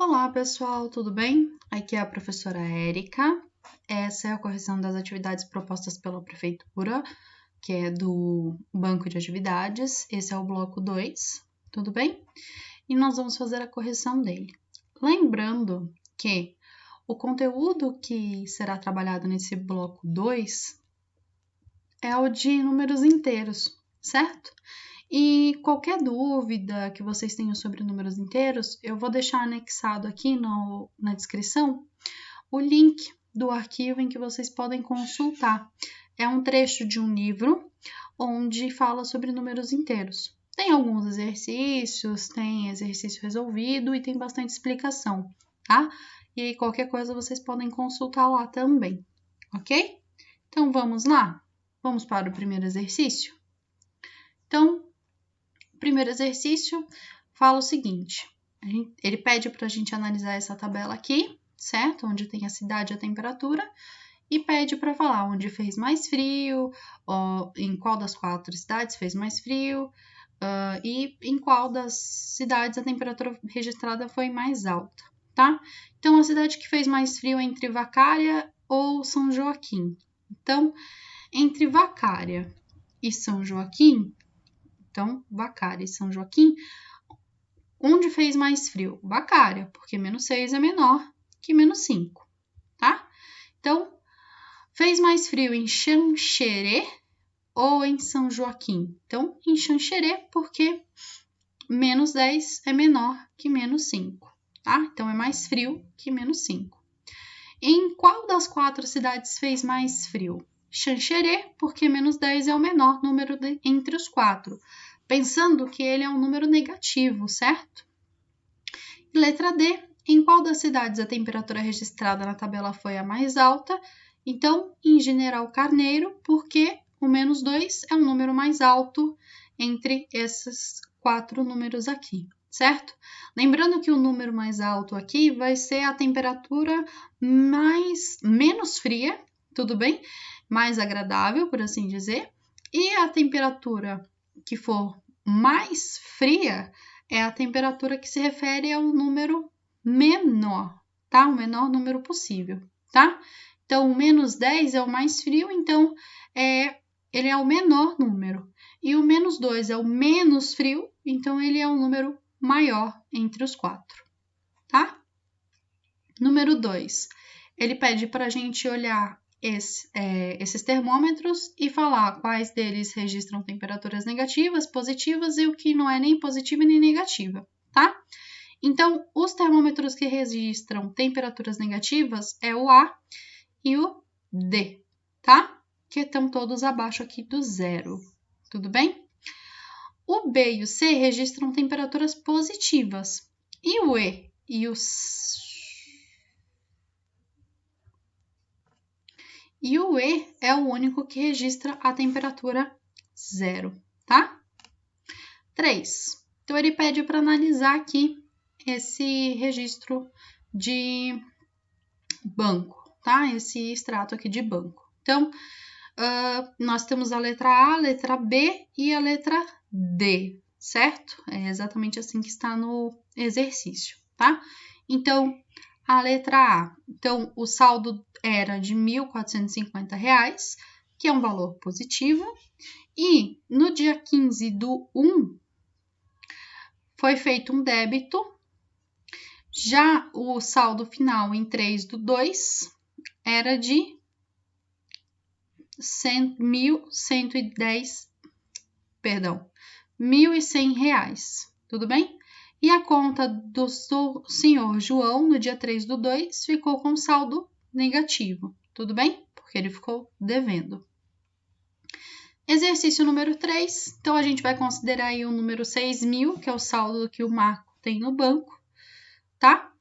Olá, pessoal, tudo bem? Aqui é a professora Érica. Essa é a correção das atividades propostas pela prefeitura, que é do banco de atividades. Esse é o bloco 2, tudo bem? E nós vamos fazer a correção dele. Lembrando que o conteúdo que será trabalhado nesse bloco 2 é o de números inteiros, certo? E qualquer dúvida que vocês tenham sobre números inteiros, eu vou deixar anexado aqui na descrição o link do arquivo em que vocês podem consultar. É um trecho de um livro onde fala sobre números inteiros. Tem alguns exercícios, tem exercício resolvido e tem bastante explicação, tá? E aí qualquer coisa vocês podem consultar lá também, ok? Então vamos lá? Vamos para o primeiro exercício? Então, o primeiro exercício fala o seguinte, ele pede para a gente analisar essa tabela aqui, certo? Onde tem a cidade e a temperatura, e pede para falar onde fez mais frio, em qual das 4 cidades fez mais frio, e em qual das cidades a temperatura registrada foi mais alta, tá? Então, a cidade que fez mais frio é entre Vacaria ou São Joaquim. Então, entre Vacaria e São Joaquim, então, Vacaria e São Joaquim, onde fez mais frio? Vacaria, porque menos 6 é menor que menos 5, tá? Então, fez mais frio em Xanxerê ou em São Joaquim? Então, em Xanxerê, porque menos 10 é menor que menos 5, tá? Então, é mais frio que menos 5. Em qual das 4 cidades fez mais frio? Xanxerê, porque menos 10 é o menor número entre os 4, pensando que ele é um número negativo, certo? Letra D, em qual das cidades a temperatura registrada na tabela foi a mais alta? Então, em General Carneiro, porque o menos 2 é um número mais alto entre esses 4 números aqui, certo? Lembrando que o número mais alto aqui vai ser a temperatura menos fria, tudo bem? Mais agradável, por assim dizer. E a temperatura que for mais fria é a temperatura que se refere ao número menor, tá? O menor número possível, tá? Então, o menos 10 é o mais frio, então ele é o menor número. E o menos 2 é o menos frio, então ele é um número maior entre os 4, tá? Número 2, ele pede para a gente olhar esses termômetros e falar quais deles registram temperaturas negativas, positivas e o que não é nem positiva nem negativa, tá? Então, os termômetros que registram temperaturas negativas é o A e o D, tá? Que estão todos abaixo aqui do zero, tudo bem? O B e o C registram temperaturas positivas e o E e o E é o único que registra a temperatura zero, tá? 3. Então, ele pede para analisar aqui esse registro de banco, tá? Esse extrato aqui de banco. Então, nós temos a letra A, a letra B e a letra D, certo? É exatamente assim que está no exercício, tá? Então, a letra A. Então, o saldo era de R$ 1.450, que é um valor positivo. E no dia 15/1, foi feito um débito. Já o saldo final em 3/2 era de R$ 1.110, tudo bem? E a conta do senhor João, no dia 3/2, ficou com saldo negativo, tudo bem? Porque ele ficou devendo. Exercício número 3, então a gente vai considerar aí o número 6.000, que é o saldo que o Marco tem no banco, tá?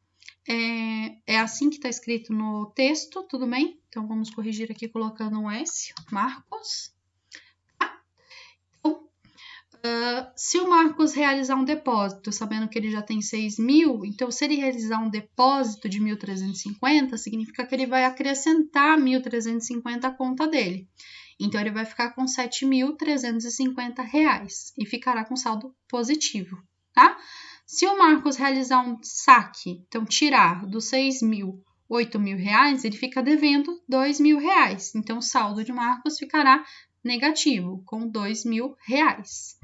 É assim que está escrito no texto, tudo bem? Então, vamos corrigir aqui colocando um S, Marcos. Então, se o Marcos realizar um depósito, sabendo que ele já tem 6.000, então se ele realizar um depósito de 1.350, significa que ele vai acrescentar 1.350 à conta dele. Então, ele vai ficar com R$ 7.350 e ficará com saldo positivo, tá? Se o Marcos realizar um saque, então tirar dos 6 mil, 8 mil reais, ele fica devendo 2 mil reais. Então, o saldo de Marcos ficará negativo, com 2 mil reais.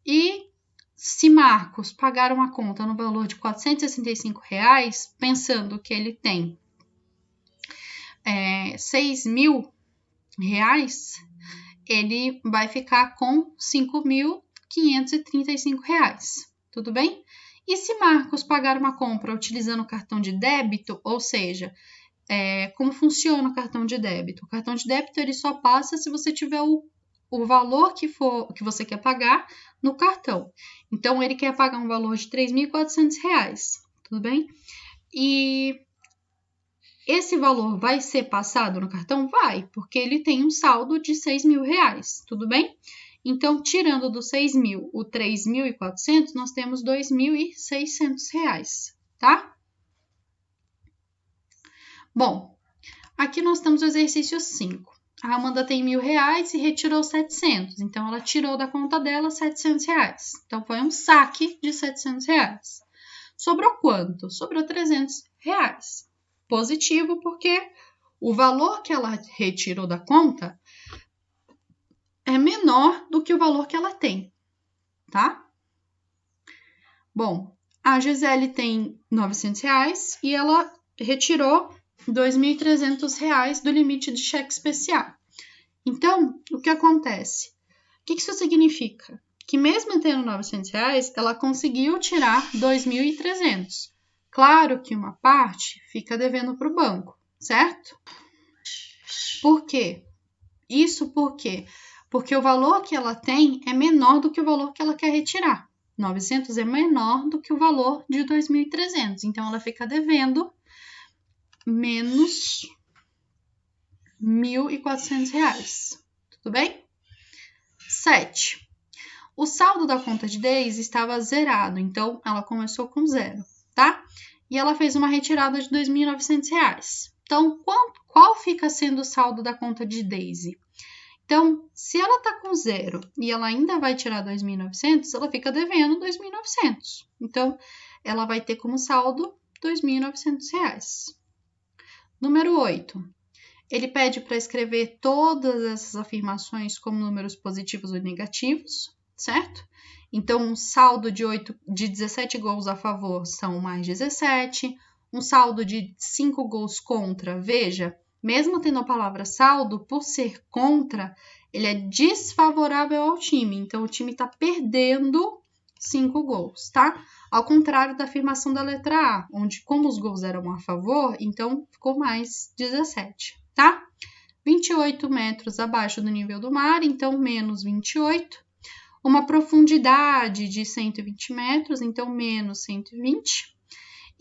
E se Marcos pagar uma conta no valor de 465 reais, pensando que ele tem 6 mil reais, ele vai ficar com 5.535 reais. Tudo bem? E se Marcos pagar uma compra utilizando o cartão de débito, ou seja, como funciona o cartão de débito? O cartão de débito ele só passa se você tiver o valor que você quer pagar no cartão. Então, ele quer pagar um valor de R$ 3.400, tudo bem? E esse valor vai ser passado no cartão? Vai, porque ele tem um saldo de 6 mil reais, tudo bem? Então, tirando dos 6 mil o 3.400, nós temos 2.600 reais, tá? Bom, aqui nós temos o exercício 5. A Amanda tem 1.000 reais e retirou 700. Então, ela tirou da conta dela 700 reais. Então, foi um saque de 700 reais. Sobrou quanto? Sobrou 300 reais. Positivo, porque o valor que ela retirou da conta é menor do que o valor que ela tem, tá? Bom, a Gisele tem 900 reais e ela retirou 2.300 reais do limite de cheque especial. Então, o que acontece? O que isso significa? Que mesmo tendo 900 reais, ela conseguiu tirar 2.300. Claro que uma parte fica devendo para o banco, certo? Por quê? Isso por quê? Porque o valor que ela tem é menor do que o valor que ela quer retirar. 900 é menor do que o valor de 2.300. Então, ela fica devendo menos 1.400 reais. Tudo bem? 7. O saldo da conta de Daisy estava zerado, então ela começou com 0, tá? E ela fez uma retirada de 2.900 reais. Então, qual fica sendo o saldo da conta de Daisy? Então, se ela está com 0 e ela ainda vai tirar 2.900, ela fica devendo 2.900. Então, ela vai ter como saldo 2.900 reais. Número 8. Ele pede para escrever todas essas afirmações como números positivos ou negativos, certo? Então, um saldo de 17 gols a favor são mais 17. Um saldo de 5 gols contra, veja, mesmo tendo a palavra saldo, por ser contra, ele é desfavorável ao time. Então, o time está perdendo 5 gols, tá? Ao contrário da afirmação da letra A, onde como os gols eram a favor, então ficou mais 17, tá? 28 metros abaixo do nível do mar, então menos 28. Uma profundidade de 120 metros, então menos 120.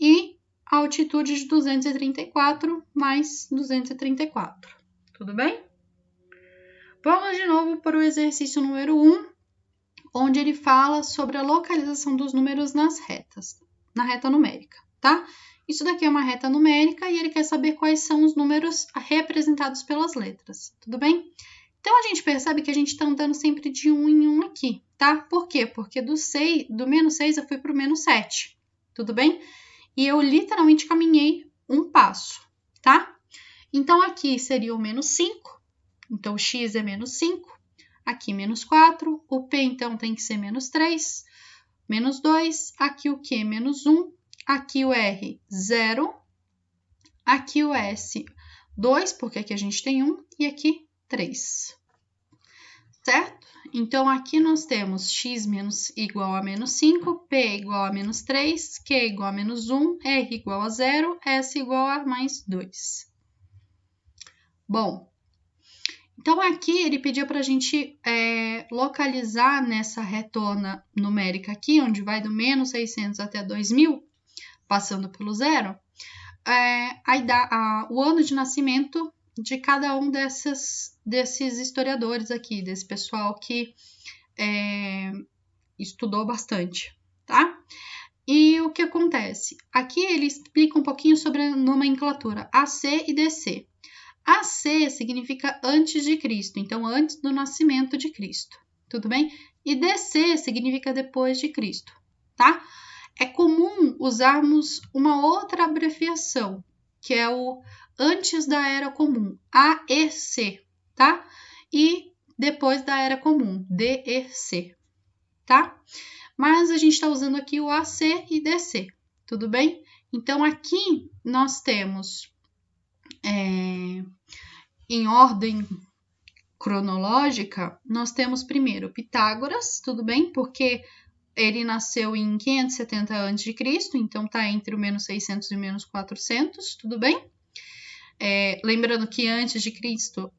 E a altitude de 234 mais 234. Tudo bem? Vamos de novo para o exercício número 1, onde ele fala sobre a localização dos números nas retas, na reta numérica, tá? Isso daqui é uma reta numérica e ele quer saber quais são os números representados pelas letras, tudo bem? Então, a gente percebe que a gente está andando sempre de 1 em 1 aqui, tá? Por quê? Porque do menos 6 eu fui para o menos 7, tudo bem? E eu literalmente caminhei um passo, tá? Então, aqui seria o menos 5. Então, o x é menos 5. Aqui, menos 4. O p, então, tem que ser menos 3. Menos 2. Aqui, o q, menos 1. Aqui, o r, 0. Aqui, o s, 2, porque aqui a gente tem 1. E aqui, 3. Certo? Então, aqui nós temos x igual a menos 5, p igual a menos 3, q igual a menos 1, r igual a 0, s igual a mais 2. Bom, então aqui ele pediu para a gente localizar nessa retona numérica aqui, onde vai do menos 600 até 2.000, passando pelo 0, o ano de nascimento de cada um desses historiadores aqui, desse pessoal que estudou bastante, tá? E o que acontece? Aqui ele explica um pouquinho sobre a nomenclatura AC e DC. AC significa antes de Cristo, então antes do nascimento de Cristo, tudo bem? E DC significa depois de Cristo, tá? é comum usarmos uma outra abreviação, que é o antes da era comum, AEC, tá? E depois da era comum, DEC, tá? Mas a gente está usando aqui o AC e DC, tudo bem? Então, aqui nós temos, em ordem cronológica, nós temos primeiro Pitágoras, tudo bem? Porque ele nasceu em 570 a.C., então está entre o menos 600 e o menos 400, tudo bem? Lembrando que antes de Cristo,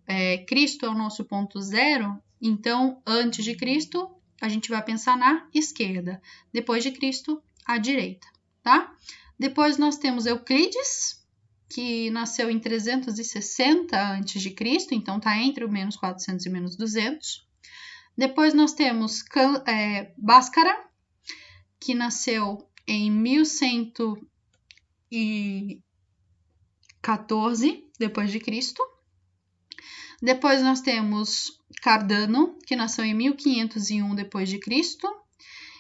Cristo é o nosso ponto zero, então antes de Cristo a gente vai pensar na esquerda, depois de Cristo, à direita, tá? Depois nós temos Euclides, que nasceu em 360 a.C., então está entre o menos 400 e menos 200. Depois nós temos Bhaskara, que nasceu em 1114 depois de Cristo. Depois nós temos Cardano, que nasceu em 1501 depois de Cristo.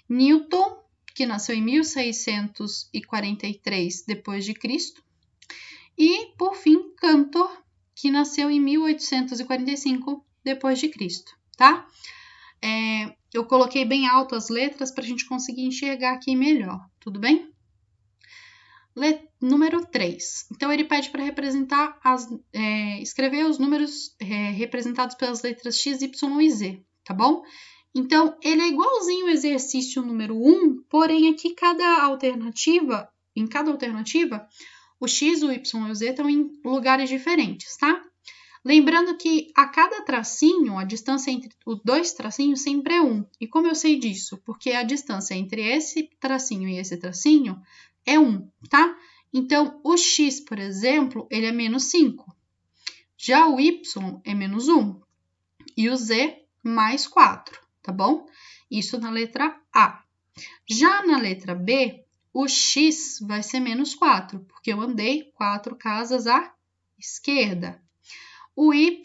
Newton, que nasceu em 1643 depois de Cristo. E, por fim, Cantor, que nasceu em 1845 depois de Cristo, tá? Eu coloquei bem alto as letras para a gente conseguir enxergar aqui melhor, tudo bem? Número 3. Então, ele pede para representar escrever os números representados pelas letras X, Y e Z, tá bom? Então, ele é igualzinho ao exercício número 1, porém aqui em cada alternativa, o X, o Y e o Z estão em lugares diferentes, tá? Lembrando que a cada tracinho, a distância entre os dois tracinhos sempre é 1. E como eu sei disso? Porque a distância entre esse tracinho e esse tracinho é 1, tá? Então, o X, por exemplo, ele é menos 5. Já o Y é menos 1. E o Z, mais 4, tá bom? Isso na letra A. Já na letra B, o X vai ser menos 4, porque eu andei 4 casas à esquerda. O Y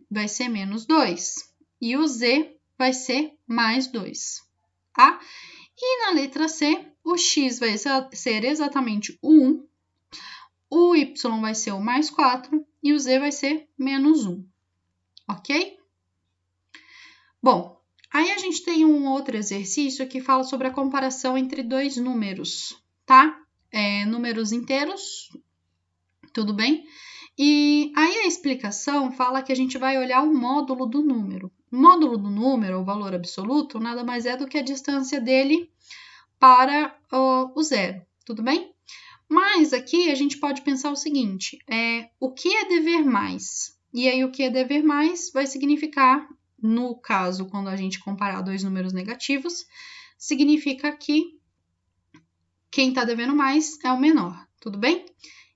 vai ser menos 2 e o Z vai ser mais 2, tá? E na letra C, o X vai ser exatamente o 1, o Y vai ser o mais 4 e o Z vai ser menos 1, ok? Bom, aí a gente tem um outro exercício que fala sobre a comparação entre dois números, tá? Números inteiros, tudo bem? E aí a explicação fala que a gente vai olhar o módulo do número. O módulo do número, o valor absoluto, nada mais é do que a distância dele para o zero, tudo bem? Mas aqui a gente pode pensar o seguinte, o que é dever mais? E aí o que é dever mais vai significar, no caso, quando a gente comparar dois números negativos, significa que quem está devendo mais é o menor, tudo bem?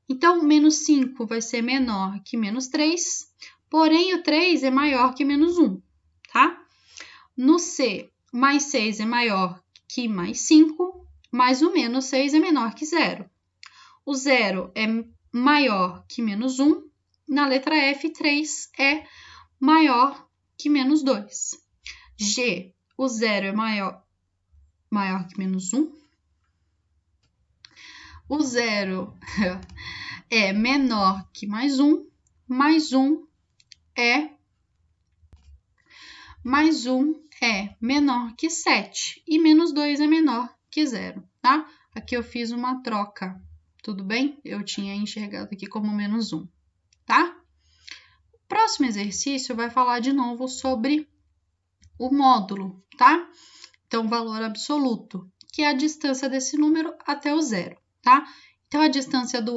Então, menos 5 vai ser menor que menos 3, porém o 3 é maior que menos 1, tá? No C, mais 6 é maior que mais 5, mas o menos 6 é menor que 0. O 0 é maior que menos 1, na letra F, 3 é maior que menos 2. G, o 0 é maior que menos 1. O 0 é menor que mais 1 é menor que 7 e menos 2 é menor que 0, tá? Aqui eu fiz uma troca, tudo bem? Eu tinha enxergado aqui como menos 1, tá? O próximo exercício vai falar de novo sobre o módulo, tá? Então, valor absoluto, que é a distância desse número até o zero, tá? Então, a distância do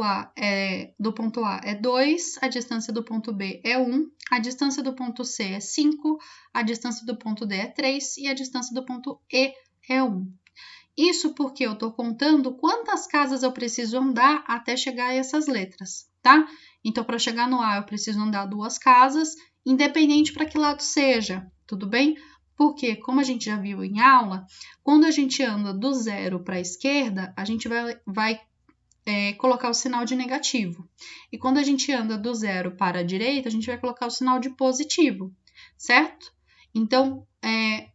ponto A é 2, a distância do ponto B é 1, a distância do ponto C é 5, a distância do ponto D é 3 e a distância do ponto E é 1. Isso porque eu estou contando quantas casas eu preciso andar até chegar a essas letras, tá? Então, para chegar no A, eu preciso andar 2 casas, independente para que lado seja, tudo bem? Porque, como a gente já viu em aula, quando a gente anda do zero para a esquerda, a gente vai colocar o sinal de negativo. E quando a gente anda do zero para a direita, a gente vai colocar o sinal de positivo, certo? Então,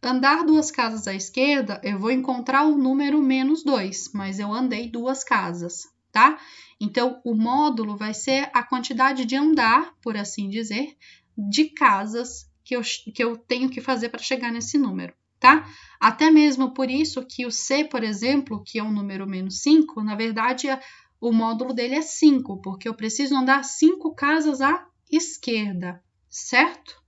andar 2 casas à esquerda, eu vou encontrar o número menos 2, mas eu andei 2 casas, tá? Então, o módulo vai ser a quantidade de andar, por assim dizer, de casas que eu tenho que fazer para chegar nesse número, tá? Até mesmo por isso que o C, por exemplo, que é o número menos 5, na verdade, o módulo dele é 5, porque eu preciso andar 5 casas à esquerda, certo?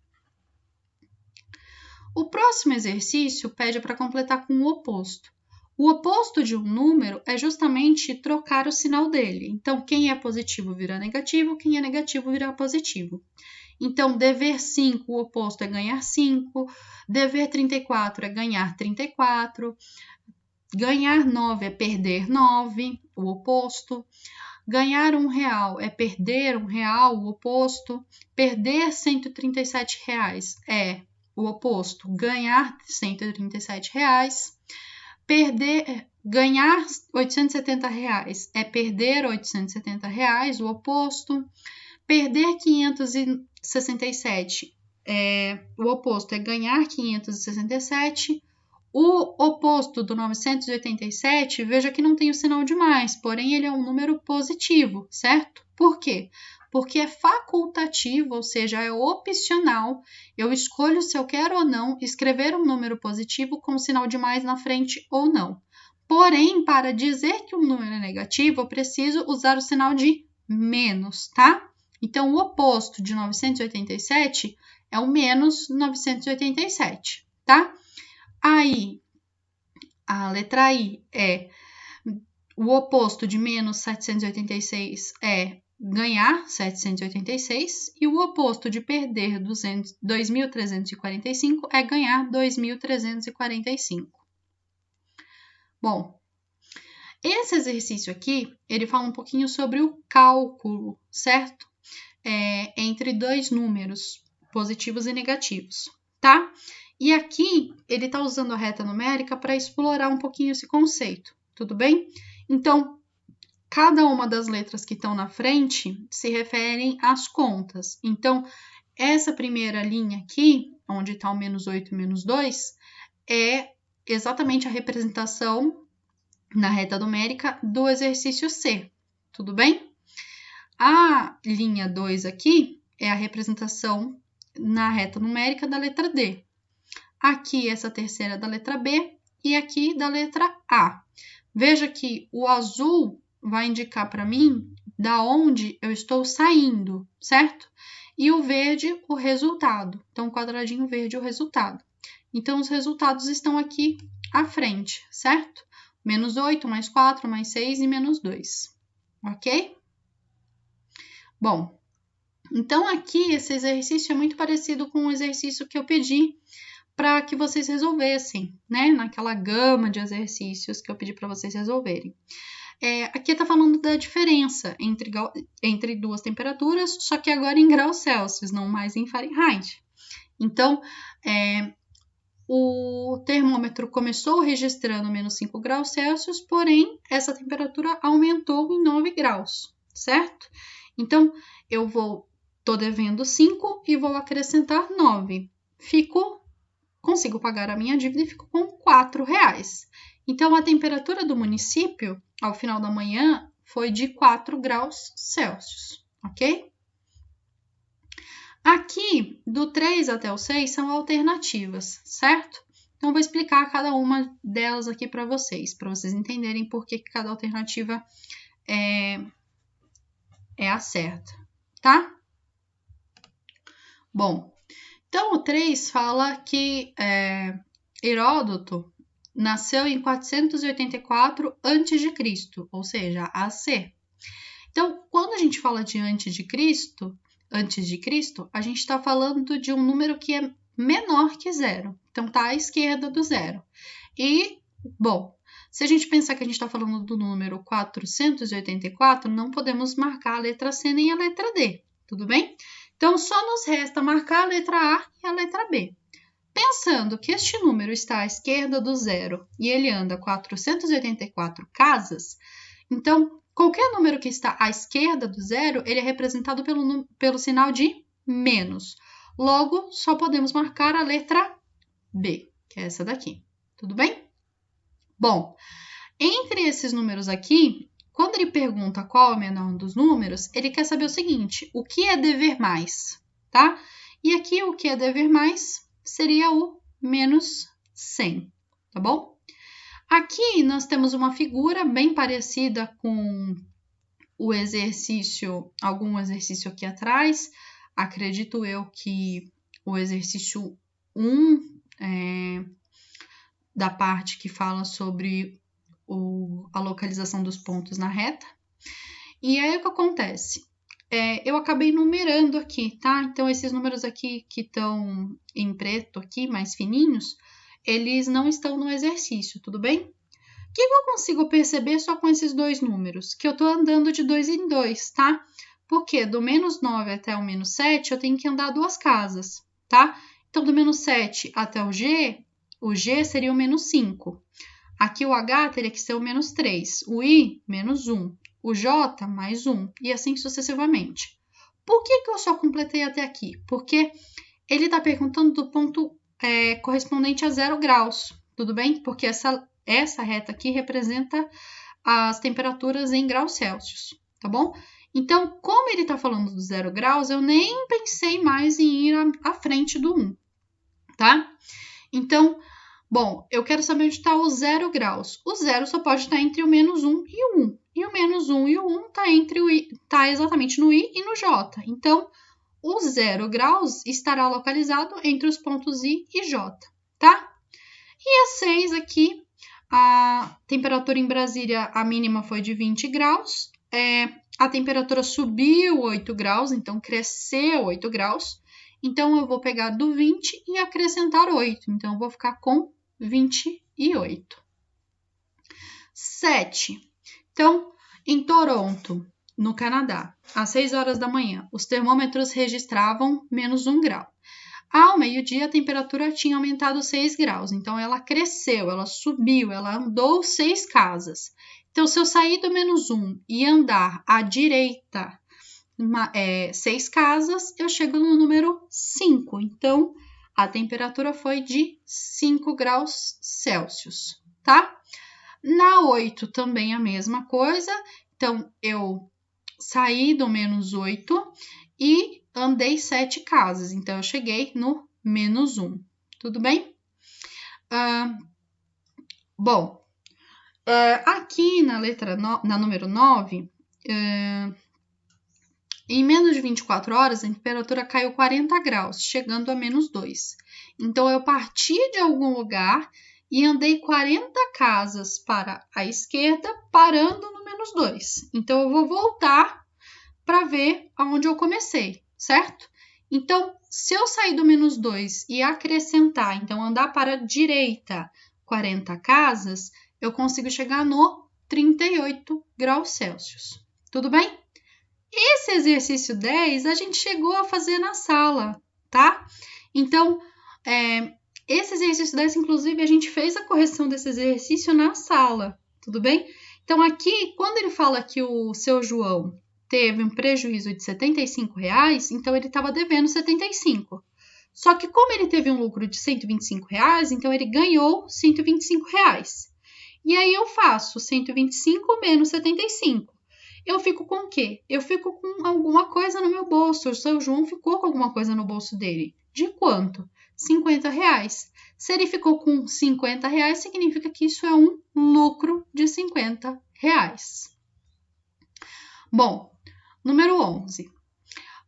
O próximo exercício pede para completar com o oposto. O oposto de um número é justamente trocar o sinal dele. Então, quem é positivo vira negativo, quem é negativo vira positivo. Então, dever 5, o oposto é ganhar 5. Dever 34 é ganhar 34. Ganhar 9 é perder 9, o oposto. Ganhar R$1 é perder R$1, o oposto. Perder R$137 é o oposto, ganhar R$137. Ganhar R$870 é perder R$870, o oposto. Perder 567 o oposto é ganhar 567. O oposto do 987, veja que não tem o sinal de mais, porém ele é um número positivo, certo? Por quê? Porque é facultativo, ou seja, é opcional. Eu escolho se eu quero ou não escrever um número positivo com sinal de mais na frente ou não. Porém, para dizer que um número é negativo, eu preciso usar o sinal de menos, tá? Então, o oposto de 987 é o menos 987, tá? Aí, a letra I é o oposto de menos 786 é ganhar 786 e o oposto de perder 2.345 é ganhar 2.345. Bom, esse exercício aqui, ele fala um pouquinho sobre o cálculo, certo? Entre 2 números, positivos e negativos, tá? E aqui, ele está usando a reta numérica para explorar um pouquinho esse conceito, tudo bem? Então, cada uma das letras que estão na frente se referem às contas. Então, essa primeira linha aqui, onde está o menos 8 e menos 2, é exatamente a representação na reta numérica do exercício C, tudo bem? A linha 2 aqui é a representação na reta numérica da letra D. Aqui essa terceira da letra B e aqui da letra A. Veja que o azul vai indicar para mim da onde eu estou saindo, certo? E o verde, o resultado. Então, o quadradinho verde é o resultado. Então, os resultados estão aqui à frente, certo? Menos 8, mais 4, mais 6 e menos 2. Ok? Bom, então aqui esse exercício é muito parecido com o exercício que eu pedi para que vocês resolvessem, né? Naquela gama de exercícios que eu pedi para vocês resolverem. Aqui está falando da diferença entre 2 temperaturas, só que agora em graus Celsius, não mais em Fahrenheit. Então, o termômetro começou registrando menos 5 graus Celsius, porém, essa temperatura aumentou em 9 graus, certo? Então, eu tô devendo 5 e vou acrescentar 9. Consigo pagar a minha dívida e fico com R$4. Então, a temperatura do município, ao final da manhã, foi de 4 graus Celsius, ok? Aqui, do 3 até o 6 são alternativas, certo? Então, vou explicar cada uma delas aqui para vocês entenderem por que cada alternativa é a certa, tá? Bom, então o 3 fala que Heródoto nasceu em 484 a.C., ou seja, AC. Então, quando a gente fala de antes de Cristo, a gente está falando de um número que é menor que 0. Então, está à esquerda do 0. E, bom, se a gente pensar que a gente está falando do número 484, não podemos marcar a letra C nem a letra D, tudo bem? Então, só nos resta marcar a letra A e a letra B. Pensando que este número está à esquerda do 0 e ele anda 484 casas, então, qualquer número que está à esquerda do 0, ele é representado pelo sinal de menos. Logo, só podemos marcar a letra B, que é essa daqui. Tudo bem? Bom, entre esses números aqui, quando ele pergunta qual é o menor dos números, ele quer saber o seguinte, o que é dever mais, tá? E aqui o que é dever mais seria o menos 100, tá bom? Aqui nós temos uma figura bem parecida com o exercício, algum exercício aqui atrás. Acredito eu que o exercício 1 da parte que fala sobre a localização dos pontos na reta. E aí o que acontece? Eu acabei numerando aqui, tá? Então esses números aqui que estão em preto aqui, mais fininhos, eles não estão no exercício, tudo bem? O que eu consigo perceber só com esses dois números? Que eu estou andando de 2 em 2, tá? Porque do menos 9 até o menos 7, eu tenho que andar 2 casas, tá? Então, do menos 7 até o G seria o menos 5. Aqui o H teria que ser o menos 3, o I, menos 1, o J, mais 1, e assim sucessivamente. Por que eu só completei até aqui? Porque ele está perguntando do ponto correspondente a 0 graus, tudo bem? Porque essa reta aqui representa as temperaturas em graus Celsius, tá bom? Então, como ele está falando do 0 graus, eu nem pensei mais em ir à frente do 1, tá? Então, bom, eu quero saber onde está o 0 graus. O 0 só pode estar entre o menos 1 e o 1. E o menos 1 e o 1 está exatamente no I e no J. Então, o 0 graus estará localizado entre os pontos I e J, tá? E a 6 aqui, a temperatura em Brasília, a mínima foi de 20 graus. A temperatura subiu 8 graus, então cresceu 8 graus. Então, eu vou pegar do 20 e acrescentar 8. Então, eu vou ficar com 28. 7. Então, em Toronto, no Canadá, às 6 horas da manhã, os termômetros registravam menos 1 grau. Ao meio-dia, a temperatura tinha aumentado 6 graus. Então, ela cresceu, ela subiu, ela andou 6 casas. Então, se eu sair do menos 1 e andar à direita 6 casas, eu chego no número 5. Então, a temperatura foi de 5 graus Celsius, tá? Na 8 também a mesma coisa. Então, eu saí do menos 8 e andei 7 casas. Então, eu cheguei no menos 1. Tudo bem? Bom, aqui na número 9, em menos de 24 horas, a temperatura caiu 40 graus, chegando a menos 2. Então, eu parti de algum lugar e andei 40 casas para a esquerda, parando no menos 2. Então, eu vou voltar para ver aonde eu comecei, certo? Então, se eu sair do menos 2 e acrescentar, então andar para a direita 40 casas, eu consigo chegar no 38 graus Celsius. Tudo bem? Esse exercício 10 a gente chegou a fazer na sala, tá? Então, esse exercício 10, inclusive, a gente fez a correção desse exercício na sala, tudo bem? Então, aqui, quando ele fala que o seu João teve um prejuízo de R$75, então ele estava devendo 75. Só que como ele teve um lucro de R$125, então ele ganhou R$125. E aí eu faço 125 menos 75. Eu fico com o quê? Eu fico com alguma coisa no meu bolso. O seu João ficou com alguma coisa no bolso dele. De quanto? R$50. Se ele ficou com R$50, significa que isso é um lucro de R$50. Bom, número 11.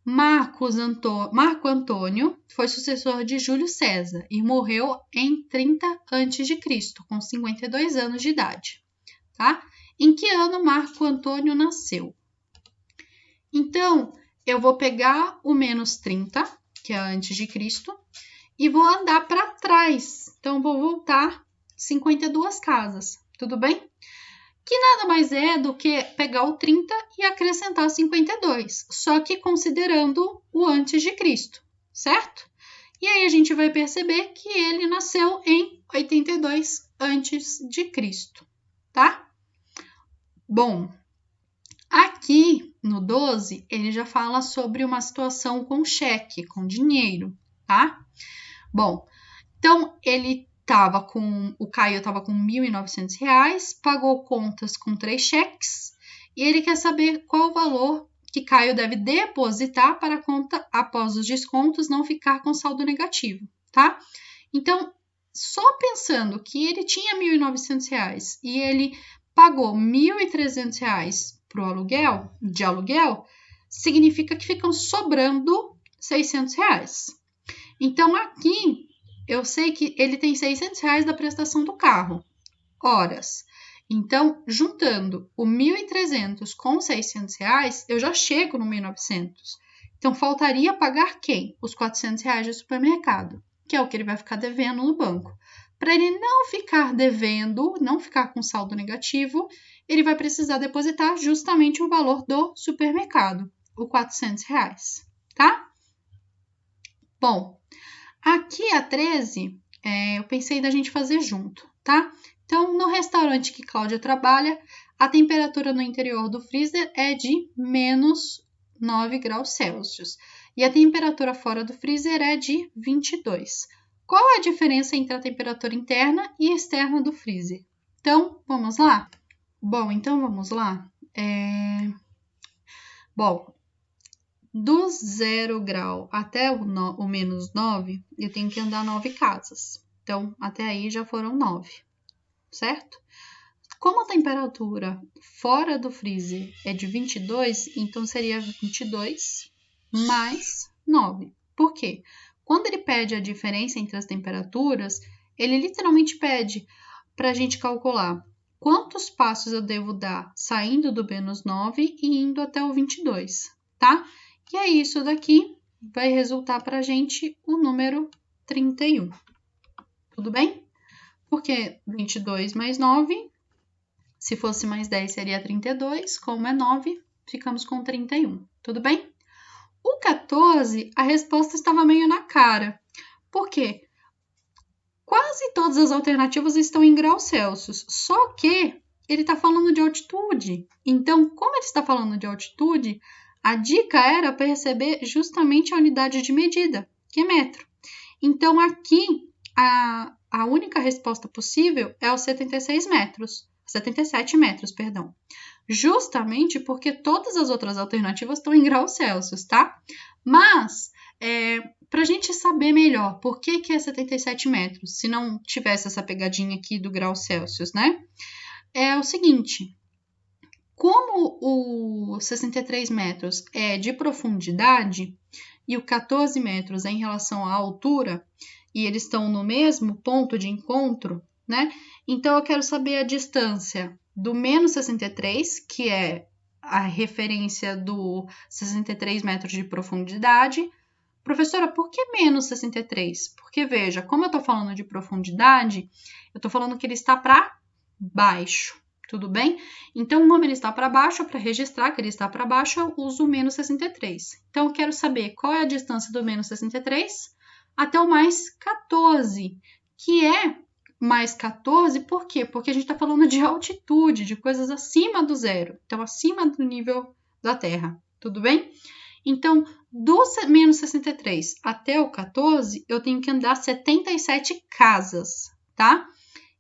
Marco Antônio foi sucessor de Júlio César e morreu em 30 a.C., com 52 anos de idade. Tá? Em que ano Marco Antônio nasceu? Então, eu vou pegar o menos 30, que é antes de Cristo, e vou andar para trás. Então, vou voltar 52 casas, tudo bem? Que nada mais é do que pegar o 30 e acrescentar 52, só que considerando o antes de Cristo, certo? E aí a gente vai perceber que ele nasceu em 82 antes de Cristo, tá? Bom, aqui no 12, ele já fala sobre uma situação com cheque, com dinheiro, tá? Bom, Então, o Caio estava com R$ 1.900, pagou contas com 3 cheques e ele quer saber qual o valor que Caio deve depositar para a conta após os descontos não ficar com saldo negativo, tá? Então, só pensando que ele tinha R$ 1.900 e ele pagou R$ 1.300 de aluguel, significa que ficam sobrando R$ 600. Então, aqui, eu sei que ele tem R$ 600 da prestação do carro, horas. Então, juntando o 1.300 com R$ 600, eu já chego no 1.900. Então, faltaria pagar quem? Os R$ 400 do supermercado, que é o que ele vai ficar devendo no banco. Para ele não ficar devendo, não ficar com saldo negativo, ele vai precisar depositar justamente o valor do supermercado, o R$ 400, tá? Bom, aqui a 13, eu pensei da gente fazer junto, tá? Então, no restaurante que Cláudia trabalha, a temperatura no interior do freezer é de menos 9 graus Celsius e a temperatura fora do freezer é de 22. Qual é a diferença entre a temperatura interna e externa do freezer? Então, vamos lá? Bom, então vamos lá. Bom, do 0 grau até o menos 9, eu tenho que andar 9 casas. Então, até aí já foram 9, certo? Como a temperatura fora do freezer é de 22, então seria 22 mais 9. Por quê? Quando ele pede a diferença entre as temperaturas, ele literalmente pede para a gente calcular quantos passos eu devo dar saindo do menos 9 e indo até o 22, tá? E aí, isso daqui vai resultar para a gente o número 31. Tudo bem? Porque 22 mais 9, se fosse mais 10 seria 32, como é 9, ficamos com 31. Tudo bem? O 14, a resposta estava meio na cara. Por quê? Quase todas as alternativas estão em graus Celsius, só que ele está falando de altitude. Então, como ele está falando de altitude, a dica era perceber justamente a unidade de medida, que é metro. Então, aqui, a única resposta possível é os 77 metros, perdão. Justamente porque todas as outras alternativas estão em graus Celsius, tá? Mas, para a gente saber melhor por que é 77 metros, se não tivesse essa pegadinha aqui do grau Celsius, né? É o seguinte, como o 63 metros é de profundidade e o 14 metros é em relação à altura, e eles estão no mesmo ponto de encontro, né? Então, eu quero saber a distância do menos 63, que é a referência do 63 metros de profundidade. Professora, por que menos 63? Porque, veja, como eu estou falando de profundidade, eu estou falando que ele está para baixo, tudo bem? Então, como ele está para baixo, para registrar que ele está para baixo, eu uso o menos 63. Então, eu quero saber qual é a distância do menos 63 até o mais 14, que é mais 14, por quê? Porque a gente está falando de altitude, de coisas acima do zero, então acima do nível da Terra, tudo bem? Então, do menos 63 até o 14, eu tenho que andar 77 casas, tá?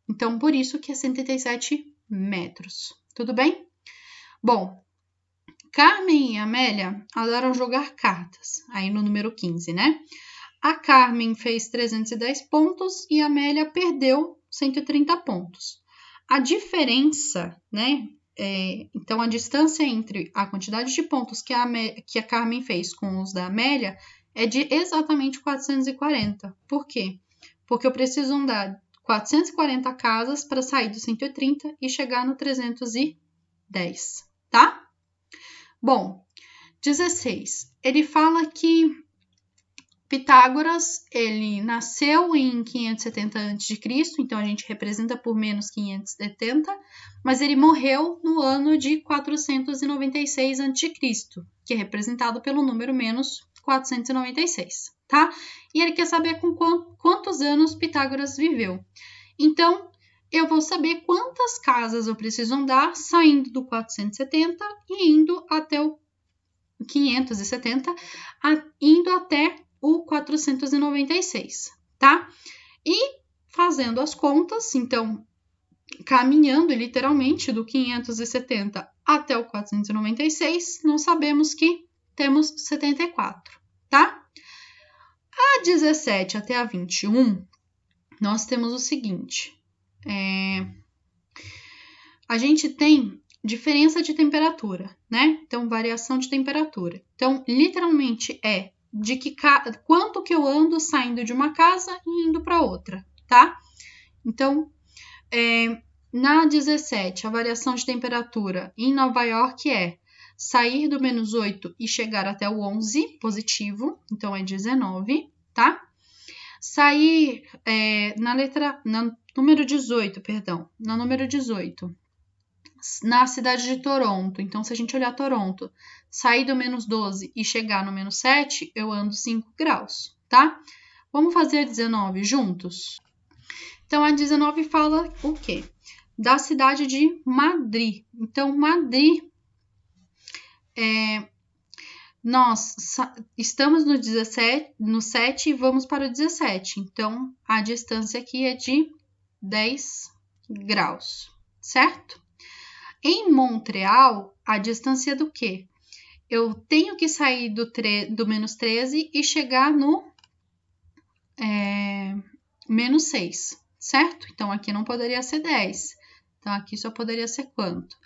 Então, por isso que é 77 metros, tudo bem? Bom, Carmen e Amélia adoram jogar cartas, aí no número 15, né? A Carmen fez 310 pontos e a Amélia perdeu 130 pontos. A diferença, né? Então, a distância entre a quantidade de pontos que a Carmen fez com os da Amélia é de exatamente 440. Por quê? Porque eu preciso andar 440 casas para sair do 130 e chegar no 310, tá? Bom, 16. Ele fala que Pitágoras, ele nasceu em 570 a.C., então a gente representa por menos 570, mas ele morreu no ano de 496 a.C., que é representado pelo número menos 496, tá? E ele quer saber com quantos anos Pitágoras viveu. Então, eu vou saber quantas casas eu preciso andar saindo do 470 e indo até o 570, indo até o 496, tá? E fazendo as contas, então, caminhando literalmente do 570 até o 496, nós sabemos que temos 74, tá? A 17 até a 21, nós temos o seguinte, a gente tem diferença de temperatura, né? Então, variação de temperatura. Então, literalmente é de quanto que eu ando saindo de uma casa e indo para outra, tá? Então, na 17, a variação de temperatura em Nova York é sair do -8 e chegar até o 11, positivo, então é 19, tá? Sair na número 18, na cidade de Toronto. Então, se a gente olhar Toronto, sair do -12 e chegar no -7, eu ando 5 graus, tá? Vamos fazer a 19 juntos? Então, a 19 fala o quê? Da cidade de Madrid. Então, Madrid, nós estamos no 17, no 7 e vamos para o 17. Então, a distância aqui é de 10 graus, certo? Em Montreal, a distância é do quê? Eu tenho que sair do -13 e chegar no -6, certo? Então, aqui não poderia ser 10. Então, aqui só poderia ser quanto?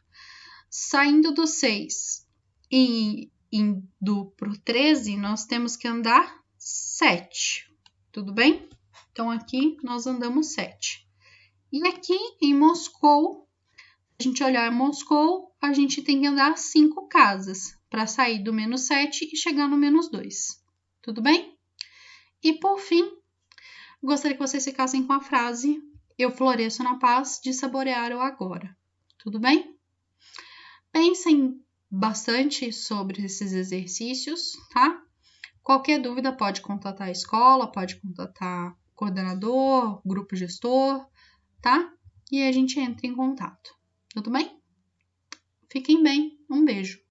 Saindo do 6 e indo para o 13, nós temos que andar 7. Tudo bem? Então, aqui nós andamos 7. E aqui em Moscou, a gente olhar Moscou, a gente tem que andar 5 casas para sair do -7 e chegar no -2. Tudo bem? E por fim, gostaria que vocês ficassem com a frase: eu floresço na paz de saborear o agora. Tudo bem? Pensem bastante sobre esses exercícios, tá? Qualquer dúvida pode contatar a escola, pode contatar o coordenador, grupo gestor, tá? E a gente entra em contato. Tudo bem? Fiquem bem. Um beijo.